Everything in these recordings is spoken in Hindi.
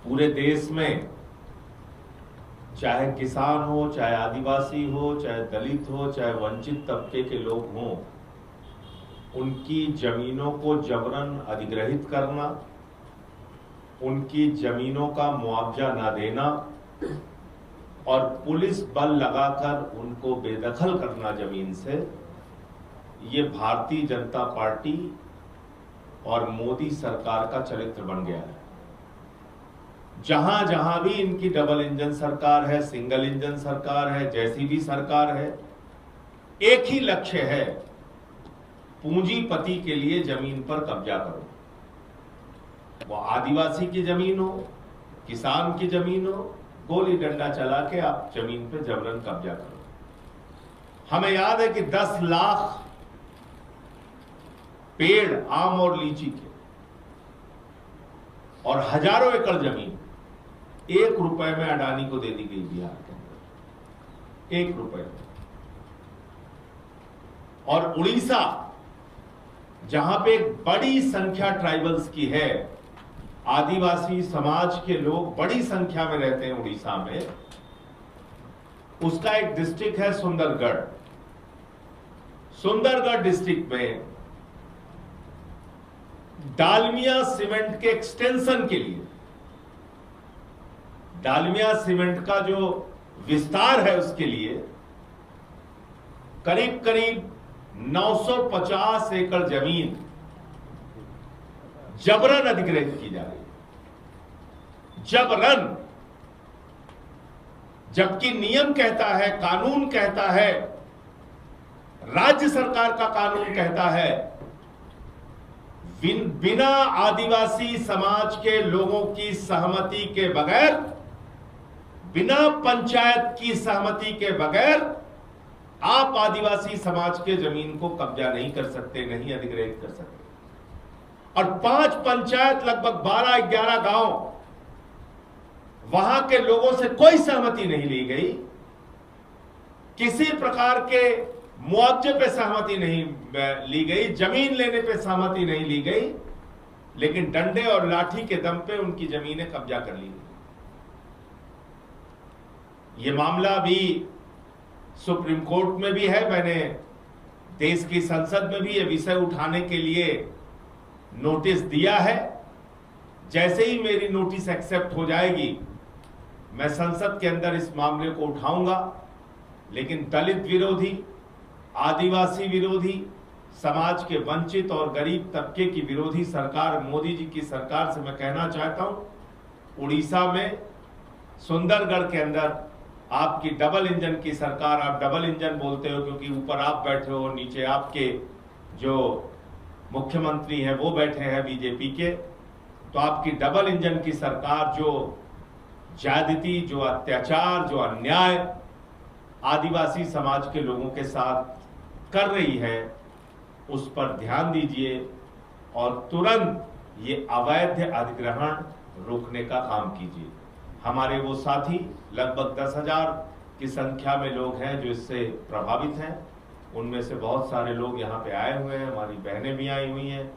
पूरे देश में चाहे किसान हो, चाहे आदिवासी हो, चाहे दलित हो, चाहे वंचित तबके के लोग हों, उनकी जमीनों को जबरन अधिग्रहित करना, उनकी जमीनों का मुआवजा ना देना और पुलिस बल लगाकर उनको बेदखल करना जमीन से, ये भारतीय जनता पार्टी और मोदी सरकार का चरित्र बन गया है। जहां जहां भी इनकी डबल इंजन सरकार है, सिंगल इंजन सरकार है, जैसी भी सरकार है, एक ही लक्ष्य है, पूंजीपति के लिए जमीन पर कब्जा करो। वो आदिवासी की जमीन हो, किसान की जमीन हो, गोली डंडा चला के आप जमीन पे जबरन कब्जा करो। हमें याद है कि 10 लाख पेड़ आम और लीची के और हजारों एकड़ जमीन 1 रुपए में अडानी को दे दी गई बिहार के अंदर, 1 रुपए में। और उड़ीसा, जहां पे एक बड़ी संख्या ट्राइबल्स की है, आदिवासी समाज के लोग बड़ी संख्या में रहते हैं उड़ीसा में, उसका एक डिस्ट्रिक्ट है सुंदरगढ़। सुंदरगढ़ डिस्ट्रिक्ट में डालमिया सीमेंट के एक्सटेंशन के लिए, डालमिया सीमेंट का जो विस्तार है उसके लिए करीब करीब 950 एकड़ जमीन जबरन अधिग्रहित की जा रही है। जबरन, जबकि नियम कहता है, कानून कहता है, राज्य सरकार का कानून कहता है, बिना आदिवासी समाज के लोगों की सहमति के बगैर, बिना पंचायत की सहमति के बगैर आप आदिवासी समाज के जमीन को कब्जा नहीं कर सकते, नहीं अधिग्रहित कर सकते। और 5 पंचायत, लगभग 12-11 गांव, वहां के लोगों से कोई सहमति नहीं ली गई, किसी प्रकार के मुआवजे पे सहमति नहीं ली गई, जमीन लेने पे सहमति नहीं ली गई, लेकिन डंडे और लाठी के दम पे उनकी जमीनें कब्जा कर ली गई। ये मामला भी सुप्रीम कोर्ट में भी है। मैंने देश की संसद में भी ये विषय उठाने के लिए नोटिस दिया है। जैसे ही मेरी नोटिस एक्सेप्ट हो जाएगी, मैं संसद के अंदर इस मामले को उठाऊंगा। लेकिन दलित विरोधी, आदिवासी विरोधी, समाज के वंचित और गरीब तबके की विरोधी सरकार, मोदी जी की सरकार से मैं कहना चाहता हूं, उड़ीसा में सुंदरगढ़ के अंदर आपकी डबल इंजन की सरकार, आप डबल इंजन बोलते हो क्योंकि ऊपर आप बैठे हो, नीचे आपके जो मुख्यमंत्री हैं वो बैठे हैं बीजेपी के, तो आपकी डबल इंजन की सरकार जो ज्यादती, जो अत्याचार, जो अन्याय आदिवासी समाज के लोगों के साथ कर रही है, उस पर ध्यान दीजिए और तुरंत ये अवैध अधिग्रहण रोकने का काम कीजिए। हमारे वो साथी, लगभग 10,000 की संख्या में लोग हैं जो इससे प्रभावित हैं। उनमें से बहुत सारे लोग यहाँ पे आए हुए हैं, हमारी बहनें भी आई हुई हैं,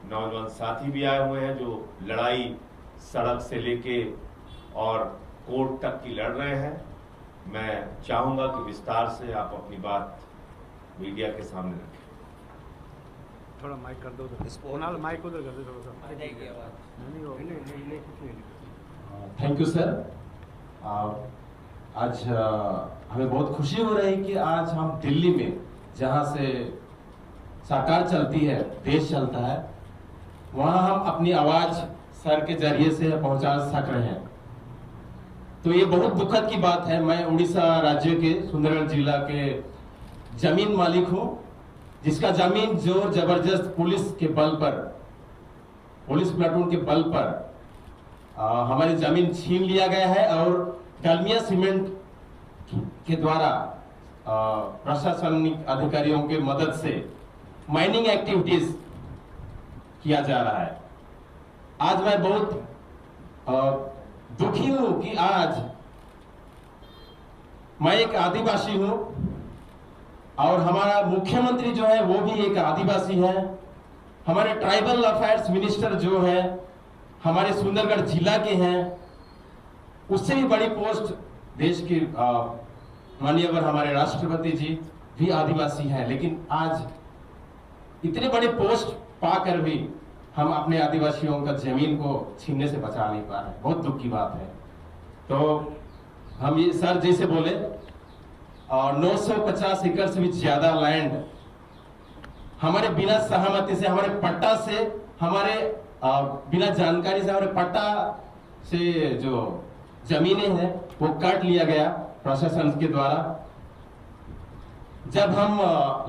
नौजवान साथी भी आए हुए हैं जो लड़ाई सड़क से लेके और कोर्ट तक की लड़ रहे हैं। मैं चाहूंगा कि विस्तार से आप अपनी बात मीडिया के सामने रखें। थोड़ा माइक कर दो, माइक उधर कर दो थोड़ा सा। Thank you sir. आज हमें बहुत खुशी हो रही है कि आज हम दिल्ली में, जहां से सरकार चलती है, देश चलता है, वहां हम अपनी आवाज सर के जरिए से पहुंचा सक रहे हैं। तो ये बहुत दुखद की बात है। मैं उड़ीसा राज्य के सुंदरगढ़ जिला के जमीन मालिक हूं, जिसका जमीन जोर जबरदस्त पुलिस के बल पर, पुलिस प्लाटून के बल पर हमारी जमीन छीन लिया गया है और डालमिया सीमेंट के द्वारा प्रशासनिक अधिकारियों के मदद से माइनिंग एक्टिविटीज किया जा रहा है। आज मैं बहुत दुखी हूं कि आज मैं एक आदिवासी हूं और हमारा मुख्यमंत्री जो है वो भी एक आदिवासी है। हमारे ट्राइबल अफेयर्स मिनिस्टर जो है हमारे सुंदरगढ़ जिला के हैं उससे भी बड़ी पोस्ट देश की माननीय हमारे राष्ट्रपति जी भी आदिवासी हैं, लेकिन आज इतनी बड़ी पोस्ट पाकर भी हम अपने आदिवासियों का जमीन को छीनने से बचा नहीं पा रहे। बहुत दुख की बात है। तो हम ये सर जैसे बोले 950 एकड़ से भी ज्यादा लैंड हमारे बिना सहमति से, हमारे पट्टा से, हमारे बिना जानकारी से, हमारे पट्टा से जो जमीनें हैं वो काट लिया गया प्रशासन के द्वारा। जब हम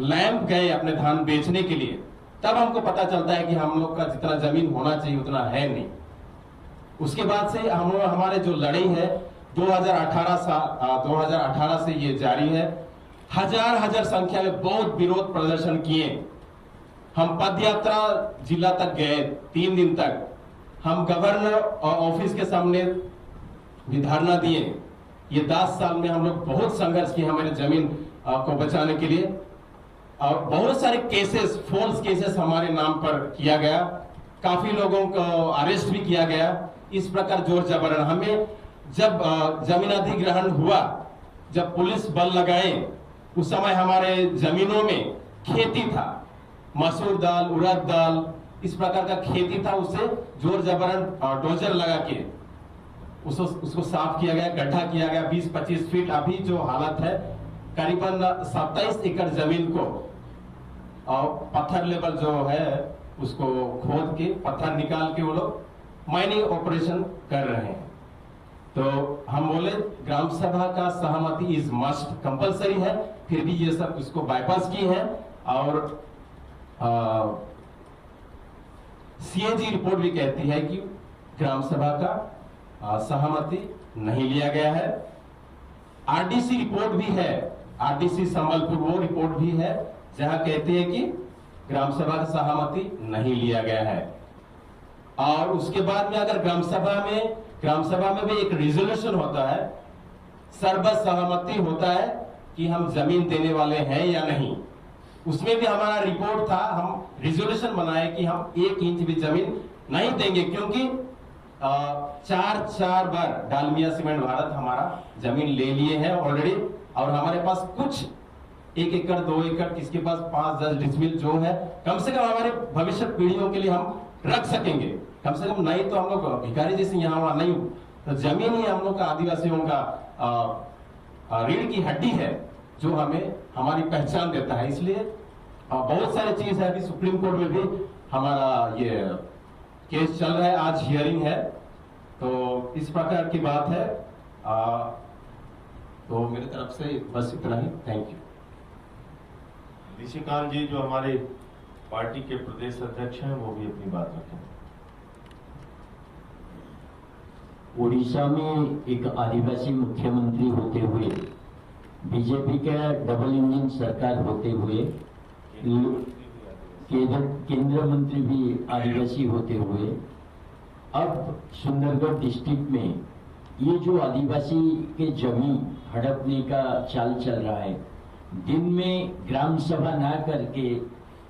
लैंप गए अपने धान बेचने के लिए, तब हमको पता चलता है कि हम लोग का जितना जमीन होना चाहिए उतना है नहीं। उसके बाद से हमारे जो लड़ाई है 2018 से ये जारी है। हजार संख्या में बहुत विरोध प्रदर्शन किए। हम पदयात्रा जिला तक गए, 3 दिन तक हम गवर्नर ऑफिस के सामने भी धरना दिए। ये 10 साल में हम लोग बहुत संघर्ष किए हमारे जमीन को बचाने के लिए। और बहुत सारे केसेस, फॉल्स केसेस हमारे नाम पर किया गया, काफी लोगों को अरेस्ट भी किया गया। इस प्रकार जोर जबरन हमें जब जमीन अधिग्रहण हुआ, जब पुलिस बल लगाए, उस समय हमारे जमीनों में खेती था, मसूर दाल, उड़द दाल, इस प्रकार का खेती था। उसे जोर जबरन डोजर लगा के उसको साफ किया गया, गड्ढा किया गया 20-25 फीट। अभी जो हालत है करीबन 27 एकड़ जमीन को और पत्थर लेवल जो है उसको खोद के पत्थर निकाल के वो लोग माइनिंग ऑपरेशन कर रहे हैं। तो हम बोले ग्राम सभा का सहमति इज मस्ट, कंपलसरी है, फिर भी ये सब उसको बाईपास की है। और सीएजी रिपोर्ट भी कहती है कि ग्राम सभा का सहमति नहीं लिया गया है। आरडीसी रिपोर्ट भी है, आरडीसी संबलपुर वो रिपोर्ट भी है जहां कहती है कि ग्राम सभा का सहमति नहीं लिया गया है। और उसके बाद में अगर ग्राम सभा में भी एक रिजोल्यूशन होता है, सर्वसहमति होता है कि हम जमीन देने वाले हैं या नहीं। उसमें भी हमारा रिपोर्ट था, हम रिजोल्यूशन बनाए कि हम 1 इंच भी जमीन नहीं देंगे, क्योंकि 4 बार डालमिया सीमेंट भारत हमारा जमीन ले लिए हैं ऑलरेडी। और हमारे पास कुछ 1 एकड़ 2 एकड़, किसके पास 5-10 डिसमिल जो है, कम से कम हमारे भविष्य पीढ़ियों के लिए हम रख सकेंगे। कम से कम नहीं तो हम लोग भिखारी जैसे यहाँ वहां नहीं, तो जमीन ही हम लोग का आदिवासियों का रीढ़ की हड्डी है जो हमें हमारी पहचान देता है। इसलिए बहुत सारे चीज है। अभी सुप्रीम कोर्ट में भी हमारा ये केस चल रहा है, आज हियरिंग है। तो इस प्रकार की बात है। तो मेरी तरफ से बस इतना ही। Thank you. निशिकांत जी जो हमारे पार्टी के प्रदेश अध्यक्ष हैं वो भी अपनी बात रखें। उड़ीसा में एक आदिवासी मुख्यमंत्री होते हुए, बीजेपी का डबल इंजन सरकार होते हुए, केंद्र मंत्री भी आदिवासी होते हुए, अब सुंदरगढ़ डिस्ट्रिक्ट में ये जो आदिवासी के जमीन हड़पने का चाल चल रहा है, दिन में ग्राम सभा ना करके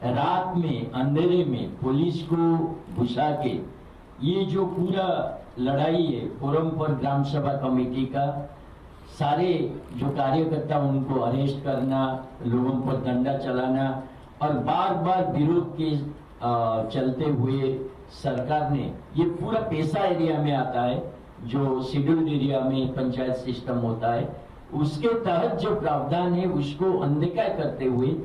रात में अंधेरे में पुलिस को घुसा के ये जो पूरा लड़ाई है फोरम पर ग्राम सभा कमेटी का, सारे जो कार्यकर्ता उनको अरेस्ट करना, लोगों पर डंडा चलाना और बार बार विरोध के चलते हुए सरकार ने, ये पूरा पेशा एरिया में आता है जो शेड्यूल्ड एरिया में पंचायत सिस्टम होता है, उसके तहत जो प्रावधान है उसको अनदेखा करते हुए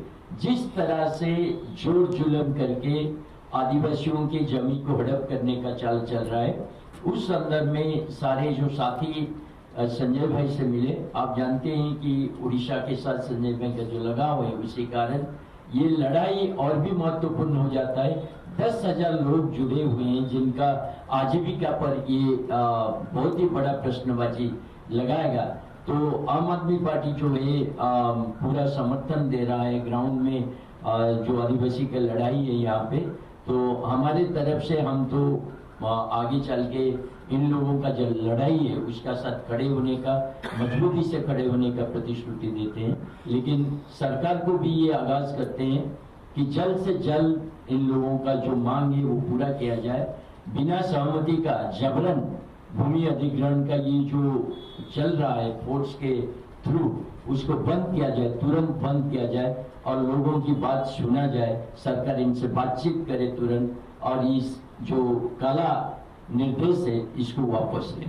जिस तरह से जोर जुलम करके आदिवासियों की जमीन को हड़प करने का चाल चल रहा है, उस संदर्भ में सारे जो साथी संजय भाई से मिले। आप जानते हैं कि उड़ीसा के साथ संजय भाई का जो लगाव है उसी कारण ये लड़ाई और भी महत्वपूर्ण हो जाता है। 10,000 लोग जुड़े हुए हैं जिनका आजीविका पर ये बहुत ही बड़ा प्रश्नबाजी लगाएगा। तो आम आदमी पार्टी जो है पूरा समर्थन दे रहा है ग्राउंड में जो आदिवासी की लड़ाई है यहाँ पे। तो हमारे तरफ से हम तो आगे चल के इन लोगों का जो लड़ाई है उसका साथ खड़े होने का, मजबूती से खड़े होने का प्रतिश्रुति देते हैं। लेकिन सरकार को भी ये आगाज करते हैं कि जल्द से जल्द इन लोगों का जो मांग है वो पूरा किया जाए। बिना सहमति का जबरन भूमि अधिग्रहण का ये जो चल रहा है फोर्स के थ्रू, उसको बंद किया जाए, तुरंत बंद किया जाए और लोगों की बात सुना जाए, सरकार इनसे बातचीत करे तुरंत और इस जो काला निर्देश है इसको वापस ले।